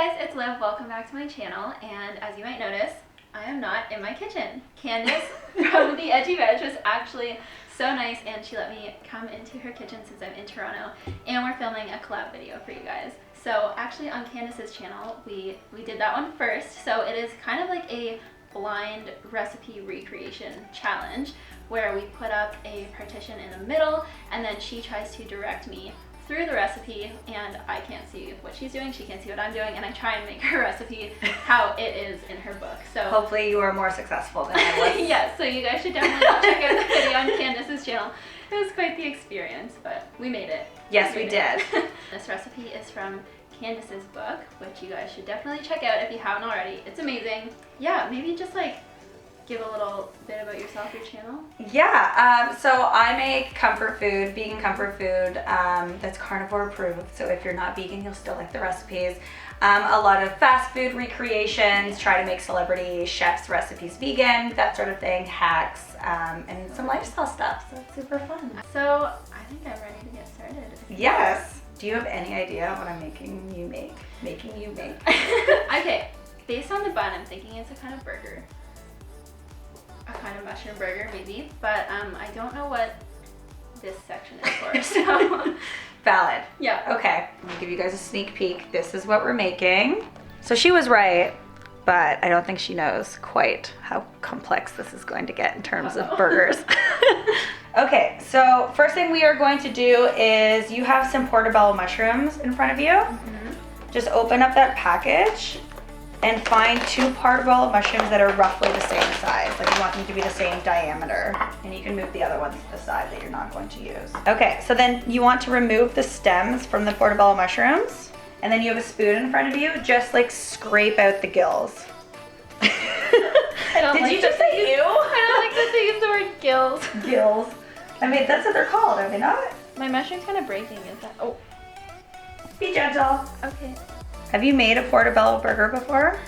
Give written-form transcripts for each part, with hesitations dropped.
guys, it's Liv. Welcome back to my channel, and as you might notice, I am not in my kitchen. Candace from The Edgy Veg was actually so nice, and she let me come into her kitchen since I'm in Toronto, and we're filming a collab video for you guys. So actually on Candace's channel, we did that one first, so it is kind of like a blind recipe recreation challenge where we put up a partition in the middle, and then she tries to direct me through the recipe, and I can't see what she's doing, she can't see what I'm doing, and I try and make her recipe how it is in her book. So hopefully you are more successful than I was. Yes, so you guys should definitely go check out the video on Candace's channel. It was quite the experience, but we made it. Yes, we did. This recipe is from Candace's book, which you guys should definitely check out if you haven't already. It's amazing. Yeah, maybe just like give a little bit about yourself, your channel. Yeah, so I make comfort food, vegan comfort food that's carnivore approved. So if you're not vegan, you'll still like the recipes. A lot of fast food recreations, try to make celebrity chefs' recipes vegan, that sort of thing, hacks, and some lifestyle stuff. So it's super fun. So I think I'm ready to get started. Yes. Do you have any idea what I'm making you make? Okay, based on the bun, I'm thinking it's a kind of burger. A kind of mushroom burger maybe, but I don't know what this section is for, so. Valid. Yeah. Okay, I'm gonna give you guys a sneak peek. This is what we're making. So she was right, but I don't think she knows quite how complex this is going to get in terms of burgers. Okay, so first thing we are going to do is you have some portobello mushrooms in front of you. Mm-hmm. Just open up that package and find 2 portobello mushrooms that are roughly the same size. Like you want them to be the same diameter. And you can move the other ones to the side that you're not going to use. Okay, so then you want to remove the stems from the portobello mushrooms. And then you have a spoon in front of you. Just like scrape out the gills. Did you just say ew? I don't like that they use the word gills. Gills. I mean, that's what they're called, are they not? My mushroom's kind of breaking, is that? Oh. Be gentle. Okay. Have you made a portobello burger before?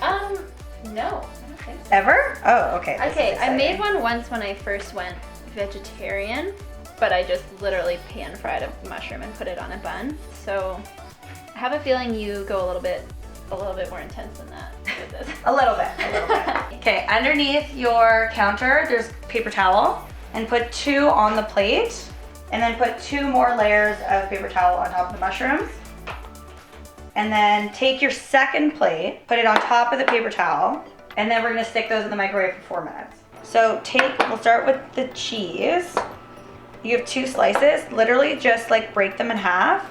No, I don't think so. Ever? Oh, okay. Okay, I made one once when I first went vegetarian, but I just literally pan fried a mushroom and put it on a bun. So I have a feeling you go a little bit more intense than that with this. A little bit. Okay, underneath your counter, there's paper towel, and put 2 on the plate, and then put 2 more layers of paper towel on top of the mushrooms. And then take your second plate, put it on top of the paper towel, and then we're gonna stick those in the microwave for 4 minutes. So we'll start with the cheese. You have 2 slices, literally just like break them in half,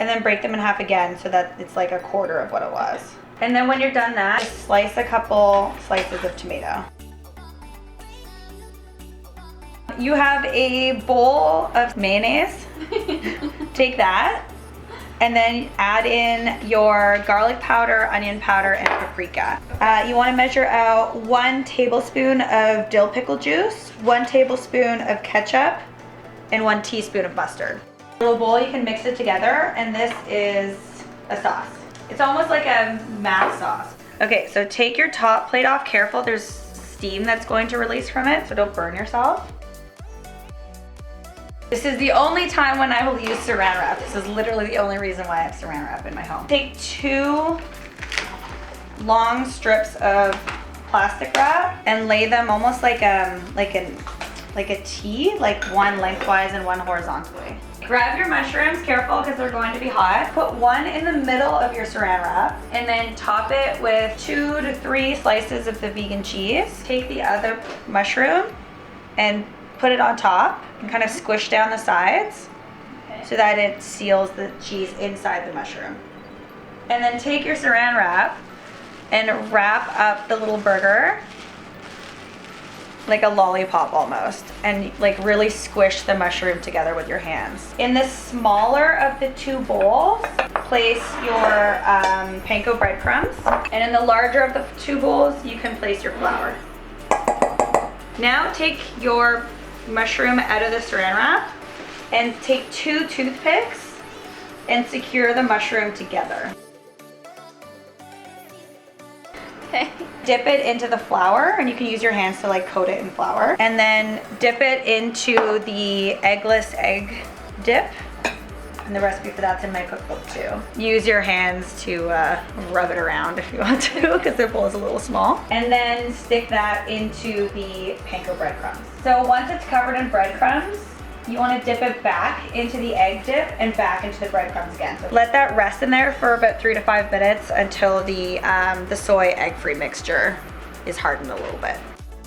and then break them in half again so that it's like a quarter of what it was. And then when you're done that, just slice a couple slices of tomato. You have a bowl of mayonnaise. Take that. And then add in your garlic powder, onion powder, and paprika. You want to measure out 1 tablespoon of dill pickle juice, 1 tablespoon of ketchup, and 1 teaspoon of mustard. In a little bowl, you can mix it together, and this is a sauce. It's almost like a mac sauce. Okay, so take your top plate off. Careful, there's steam that's going to release from it, so don't burn yourself. This is the only time when I will use saran wrap. This is literally the only reason why I have saran wrap in my home. Take 2 long strips of plastic wrap and lay them almost like a T, like one lengthwise and one horizontally. Grab your mushrooms, careful because they're going to be hot. Put 1 in the middle of your saran wrap and then top it with 2 to 3 slices of the vegan cheese. Take the other mushroom and put it on top and kind of squish down the sides so that it seals the cheese inside the mushroom. And then take your saran wrap and wrap up the little burger like a lollipop almost, and like really squish the mushroom together with your hands. In the smaller of the 2 bowls, place your panko breadcrumbs, and in the larger of the 2 bowls, you can place your flour. Now take your mushroom out of the saran wrap and take 2 toothpicks and secure the mushroom together. Okay. Dip it into the flour, and you can use your hands to like coat it in flour, and then dip it into the eggless egg dip And the recipe for that's in my cookbook too. Use your hands to rub it around if you want to, because their bowl is a little small. And then stick that into the panko breadcrumbs. So once it's covered in breadcrumbs, you want to dip it back into the egg dip and back into the breadcrumbs again. So let that rest in there for about 3 to 5 minutes until the soy egg-free mixture is hardened a little bit.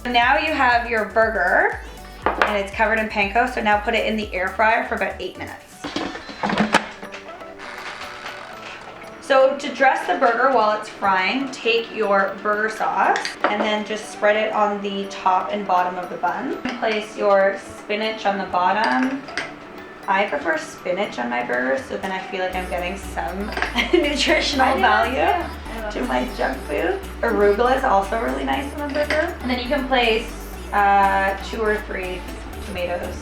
So now you have your burger and it's covered in panko. So now put it in the air fryer for about 8 minutes. So to dress the burger while it's frying, take your burger sauce and then just spread it on the top and bottom of the bun. Place your spinach on the bottom. I prefer spinach on my burgers, so then I feel like I'm getting some nutritional value to my junk food. Arugula is also really nice on the burger. And then you can place 2 or 3 tomatoes.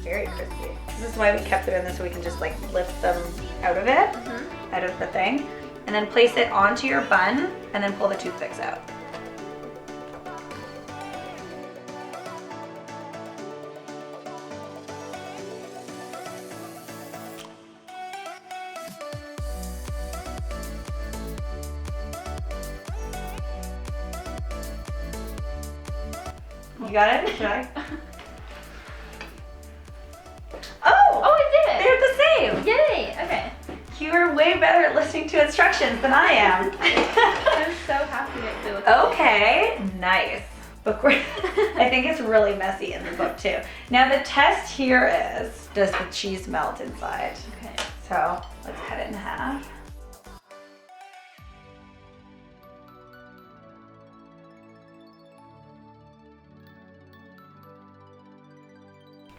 Very crispy. This is why we kept them in this, so we can just like lift them out of it, out of the thing. And then place it onto your bun and then pull the toothpicks out. You got it? Should I? Oh, I did it! They're the same! Yay! Okay. You're way better at listening to instructions than I am. I'm so happy that it looks Okay, nice. Book I think it's really messy in the book too. Now the test here is, does the cheese melt inside? Okay. So let's cut it in half.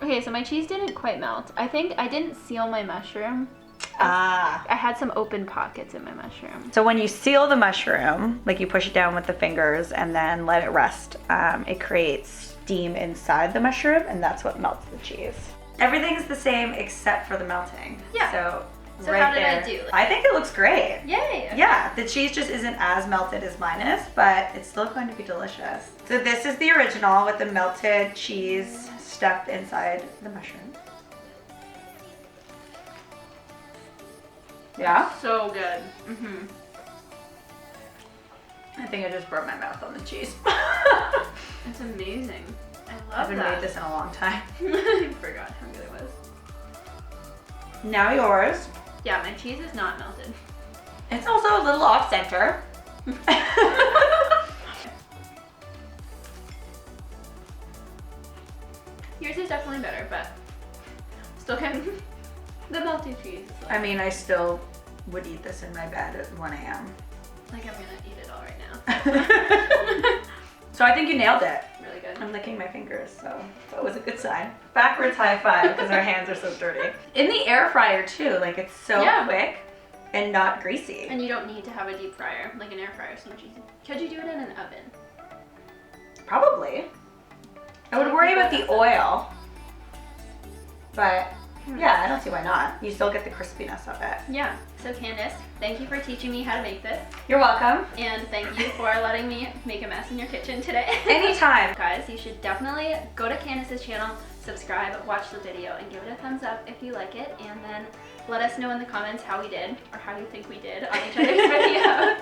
Okay, so my cheese didn't quite melt. I think I didn't seal my mushroom. Ah. I had some open pockets in my mushroom. So when you seal the mushroom, like you push it down with the fingers and then let it rest, it creates steam inside the mushroom, and that's what melts the cheese. Everything's the same except for the melting. Yeah. So right how did I do? I think it looks great. Yay! Okay. Yeah, the cheese just isn't as melted as mine is, but it's still going to be delicious. So this is the original with the melted cheese stuffed inside the mushroom. Yeah? So good. Mm-hmm. I think I just burnt my mouth on the cheese. It's amazing. I love I haven't that. made this in a long time. I forgot how good it was. Now yours. Yeah, my cheese is not melted. It's also a little off center. Yours is definitely better, but still kind of the melted cheese. Is I mean, I still would eat this in my bed at 1 a.m. like I'm gonna eat it all right now. So I think you nailed it. Really good. I'm licking my fingers, so that was a good sign. Backwards high five, because our hands are so dirty. In the air fryer too, like it's so quick and not greasy. And you don't need to have a deep fryer, like an air fryer is so much easier. Could you do it in an oven? Probably. I would worry about the oil, but yeah, I don't see why not. You still get the crispiness of it. Yeah. So Candace, thank you for teaching me how to make this. You're welcome. And thank you for letting me make a mess in your kitchen today. Anytime. Guys, you should definitely go to Candace's channel, subscribe, watch the video, and give it a thumbs up if you like it. And then let us know in the comments how we did, or how you think we did on each other's videos.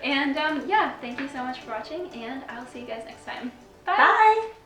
And yeah, thank you so much for watching, and I'll see you guys next time. Bye. Bye.